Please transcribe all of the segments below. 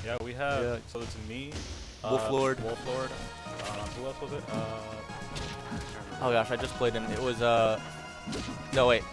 Yeah, we have. So it's me, Wolflord. Wolflord. Who else was it? Oh gosh, I just played him. It was no wait,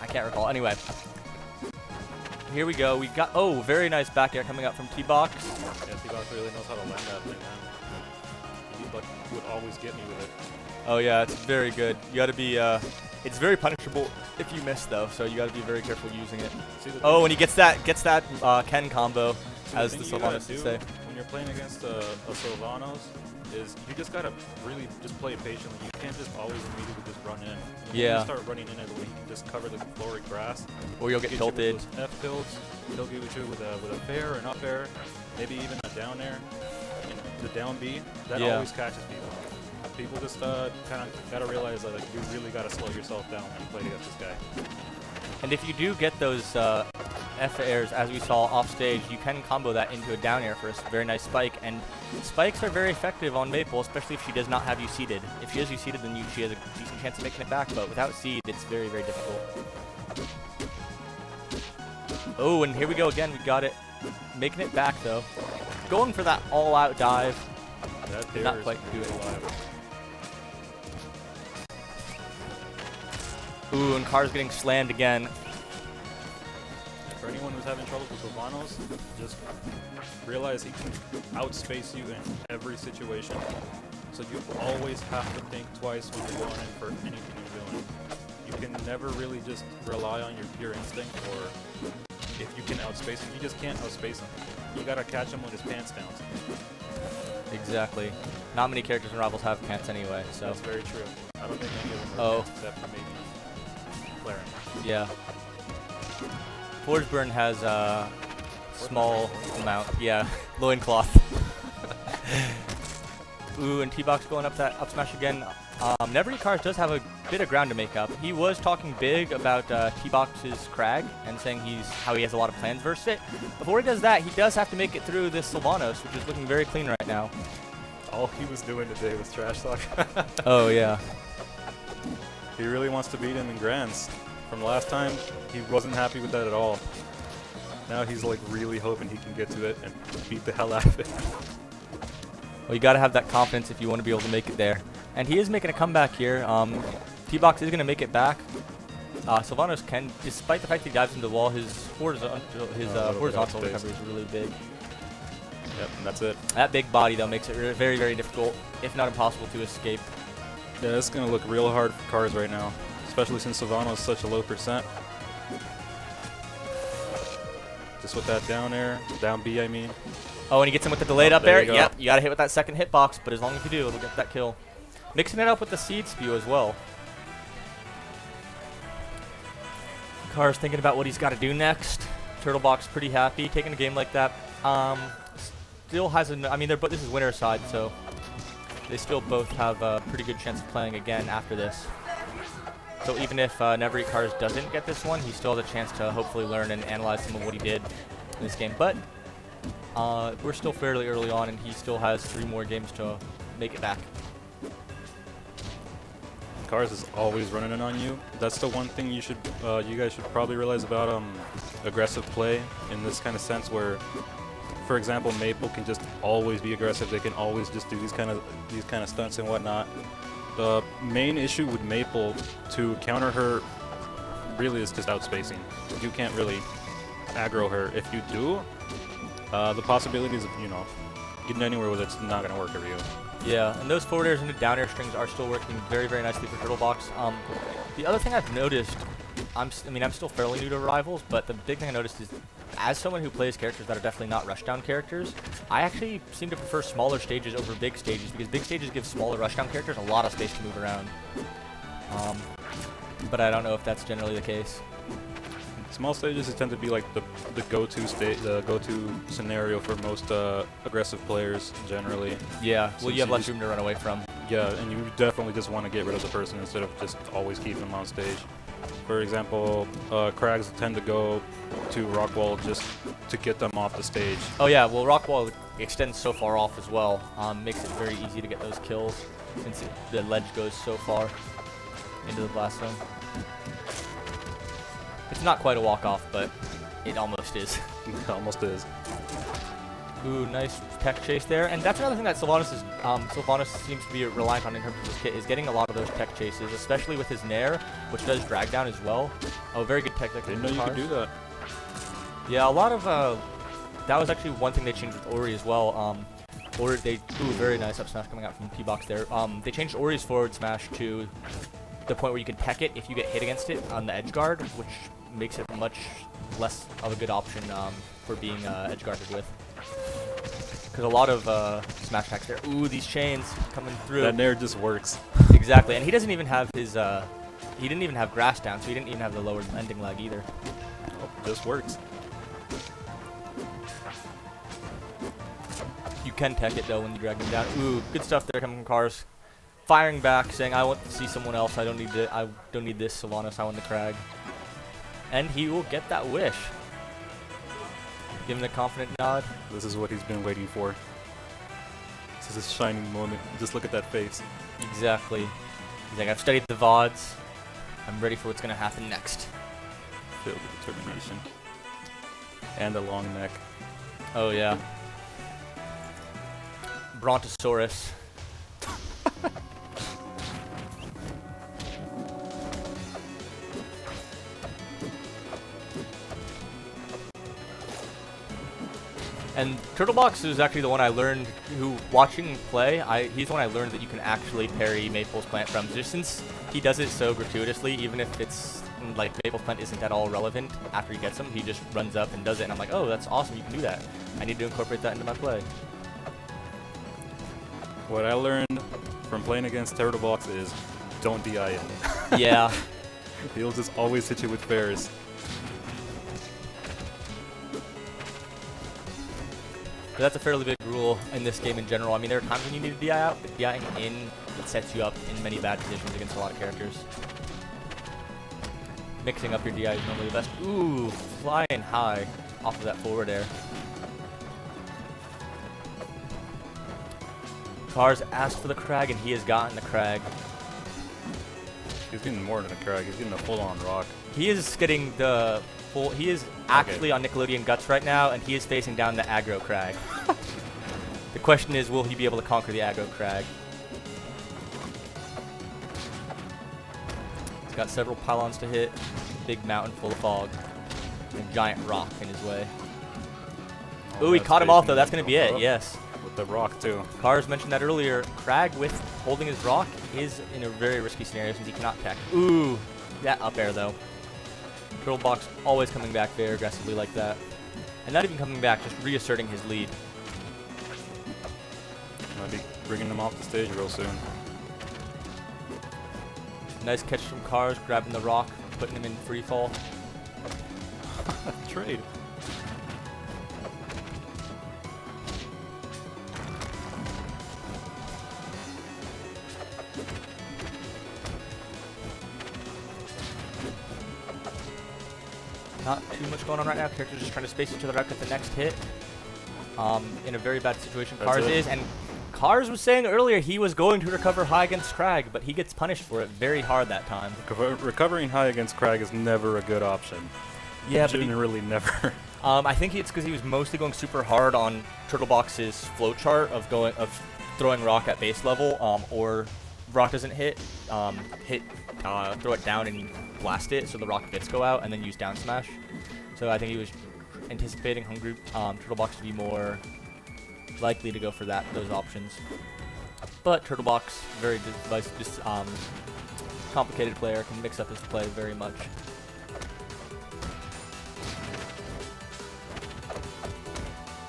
I can't recall. Anyway, here we go. We got very nice back air coming up from T-Box. Yeah, T-Box really knows how to land that thing, man. He would always get me with it. Oh yeah, it's very good. You got to be. It's very punishable if you miss though, so you got to be very careful using it. Oh, and he gets that Ken combo, as the Sylvanos say. When you're playing against a Sylvanos, is you just gotta really just play patiently. You can't just always immediately just run in. Yeah. When you start running in it, where you can just cover the floor with grass. Or you'll get tilted. F tilts. He'll give it to you with a fair, an up air, maybe even a down air, and the down B. That always catches people. People just kind of gotta realize that you really gotta slow yourself down when you play against this guy. And if you do get those F airs, as we saw off stage, you can combo that into a down air for a very nice spike. And spikes are very effective on Maypul, especially if she does not have you seated. If she has you seated, then she has a decent chance of making it back. But without seed, it's very, very difficult. Oh, and here we go again. We got it. Making it back, though. Going for that all-out dive. Did not quite do it. Ooh, and Car's getting slammed again. For anyone who's having trouble with Sylvanos, just realize he can outspace you in every situation. So you always have to think twice when you're going in for anything you're doing. You can never really just rely on your pure instinct, or if you can outspace him, you just can't outspace him. You gotta catch him with his pants down. Exactly. Not many characters in Rivals have pants anyway, so. That's very true. I don't think any of them are pants except for maybe Claren. Yeah. Forsburn has a small amount. Yeah, loincloth. Ooh, and T-Box going up that up smash again. Nevereatcars does have a bit of ground to make up. He was talking big about T-Box's Kragg and saying how he has a lot of plans versus it. Before he does that, he does have to make it through this Sylvanos, which is looking very clean right now. All he was doing today was trash talk. Oh, yeah. He really wants to beat him in Grands. From last time, he wasn't happy with that at all. Now he's like really hoping he can get to it and beat the hell out of it. Well, you got to have that confidence if you want to be able to make it there. And he is making a comeback here. T-Box is going to make it back. Sylvanos can, despite the fact that he dives into the wall, his horizontal recovery is really big. Yep, and that's it. That big body, though, makes it very, very difficult, if not impossible, to escape. Yeah, it's going to look real hard for Cars right now, especially since Sylvanos is such a low percent. Just with that down air, down B, I mean. Oh, and he gets him with the delayed up air. Yep, you got to hit with that second hitbox, but as long as you do, it'll get that kill. Mixing it up with the seed spew as well. Car's thinking about what he's got to do next. Turtlebox pretty happy taking a game like that. Still has I mean, this is winner side, so they still both have a pretty good chance of playing again after this. So even if Nevereatcars doesn't get this one, he still has a chance to hopefully learn and analyze some of what he did in this game. But we're still fairly early on, and he still has 3 more games to make it back. Cars is always running in on you. That's the one thing you guys should probably realize about aggressive play in this kind of sense, where, for example, Maypul can just always be aggressive. They can always just do these kind of stunts and whatnot. The main issue with Maypul to counter her really is just outspacing. You can't really aggro her. If you do, the possibilities of getting anywhere with it's not going to work for you. Yeah, and those forward airs into down air strings are still working very, very nicely for Turtlebox. The other thing I've noticed, I'm still fairly new to Rivals, but the big thing I noticed is, as someone who plays characters that are definitely not rushdown characters, I actually seem to prefer smaller stages over big stages, because big stages give smaller rushdown characters a lot of space to move around. But I don't know if that's generally the case. Small stages tend to be like the go-to scenario for most aggressive players generally. Yeah, well, you have less room to run away from. Yeah, and you definitely just want to get rid of the person instead of just always keeping them on stage. For example, Kraggs tend to go to Rockwall just to get them off the stage. Oh yeah, well, Rockwall extends so far off as well. Makes it very easy to get those kills since the ledge goes so far into the blast zone. It's not quite a walk-off, but it almost is. It almost is. Ooh, nice tech chase there. And that's another thing that Sylvanas seems to be reliant on in terms of his kit, is getting a lot of those tech chases, especially with his Nair, which does drag down as well. Oh, very good tech. Didn't know you could do that. Yeah, a lot of, that was actually one thing they changed with Ori as well. Ori, very nice up smash coming out from T-Box there. They changed Ori's forward smash to the point where you can tech it if you get hit against it on the edge guard, which makes it much less of a good option for being edge guarded with. Because a lot of smash attacks there. Ooh, these chains coming through. That Nair just works. Exactly, and he doesn't even have his, he didn't even have grass down, so he didn't even have the lower ending leg either. Oh, just works. You can tech it though when you drag him down. Ooh, good stuff there coming from Cars. Firing back, saying, I want to see someone else. I don't need this Sylvanas. I want the Kragg. And he will get that wish. Give him the confident nod. This is what he's been waiting for. This is his shining moment. Just look at that face. Exactly. He's like, I've studied the VODs. I'm ready for what's going to happen next. Filled with determination. And a long neck. Oh, yeah. Brontosaurus. And Turtlebox is actually the one I learned, watching him play, he's the one I learned that you can actually parry Maypul's plant from, just since he does it so gratuitously, even if it's, like, Maypul's plant isn't at all relevant after he gets him, he just runs up and does it, and I'm like, oh, that's awesome, you can do that. I need to incorporate that into my play. What I learned from playing against Turtlebox is don't DI him. Yeah. He'll just always hit you with fairs. But that's a fairly big rule in this game in general. I mean, there are times when you need to DI out, but DIing in, it sets you up in many bad positions against a lot of characters. Mixing up your DI is normally the best. Ooh, flying high off of that forward air. Cars asked for the Kragg, and he has gotten the Kragg. He's getting more than a Kragg. He's getting a full-on rock. He is getting the full. He is actually on Nickelodeon Guts right now, and he is facing down the aggro Kragg. The question is, will he be able to conquer the aggro Kragg? He's got several pylons to hit, big mountain full of fog, and a giant rock in his way. Oh, ooh, he caught him off though. That's gonna be it. Yes. With the rock too. Cars mentioned that earlier. Kragg with holding his rock is in a very risky scenario since he cannot tech. Ooh, that up air though. Turtlebox always coming back very aggressively like that. And not even coming back, just reasserting his lead. Might be bringing him off the stage real soon. Nice catch from Cars, grabbing the rock, putting him in free fall. Trade. Not too much going on right now. Characters just trying to space each other out at the next hit. In a very bad situation, Cars is. And Cars was saying earlier he was going to recover high against Kragg, but he gets punished for it very hard that time. Recovering high against Kragg is never a good option. Yeah, but generally never. I think it's because he was mostly going super hard on Turtlebox's flowchart of throwing rock at base level, or rock doesn't hit, throw it down and blast it so the rocket bits go out, and then use down smash. So I think he was anticipating Hungry Turtlebox to be more likely to go for those options. But Turtlebox, very complicated player, can mix up his play very much.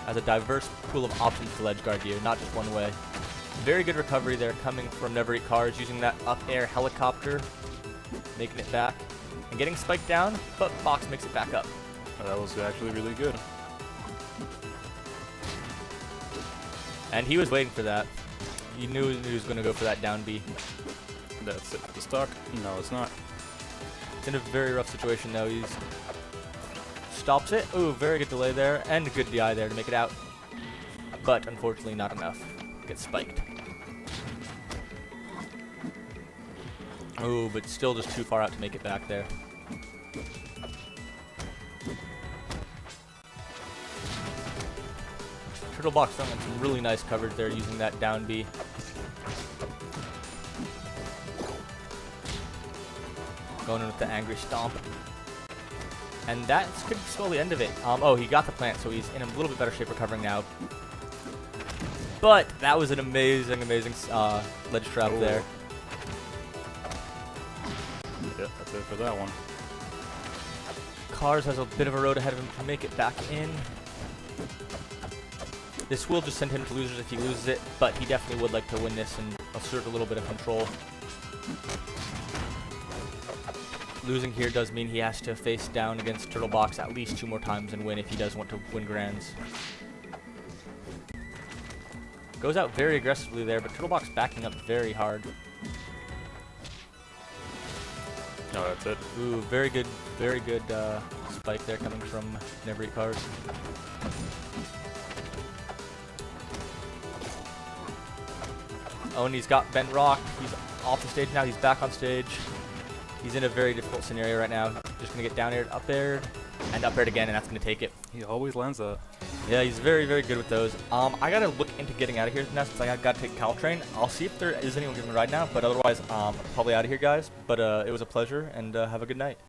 Has a diverse pool of options to ledge guard you, not just one way. Very good recovery there coming from Nevereatcars, using that up air helicopter, making it back, and getting spiked down, but Box makes it back up. That was actually really good. And he was waiting for that. He knew he was going to go for that down B. That's it for the stock. No, it's not. It's in a very rough situation though. He's stops it. Ooh, very good delay there, and a good DI there to make it out. But unfortunately not enough. Gets spiked. Ooh, but still just too far out to make it back there. Turtlebox throwing in some really nice coverage there using that down B. Going in with the angry stomp. And that's could spell the end of it. Oh, he got the plant, so he's in a little bit better shape recovering now. But that was an amazing, amazing ledge trap there. Yeah, that's it for that one. Cars has a bit of a road ahead of him to make it back in. This will just send him to losers if he loses it, but he definitely would like to win this and assert a little bit of control. Losing here does mean he has to face down against Turtlebox at least 2 more times and win if he does want to win Grands. Goes out very aggressively there, but Turtlebox backing up very hard. No, that's it. Ooh, very good spike there coming from Nevereatcars. Oh, and he's got bent rock. He's off the stage now. He's back on stage. He's in a very difficult scenario right now. Just going to get down aired, up aired, and up aired again, and that's going to take it. He always lands that. Yeah, he's very, very good with those. I got to look into getting out of here now since I got to take Caltrain. I'll see if there is anyone giving a ride now, but otherwise, probably out of here, guys. But it was a pleasure, and have a good night.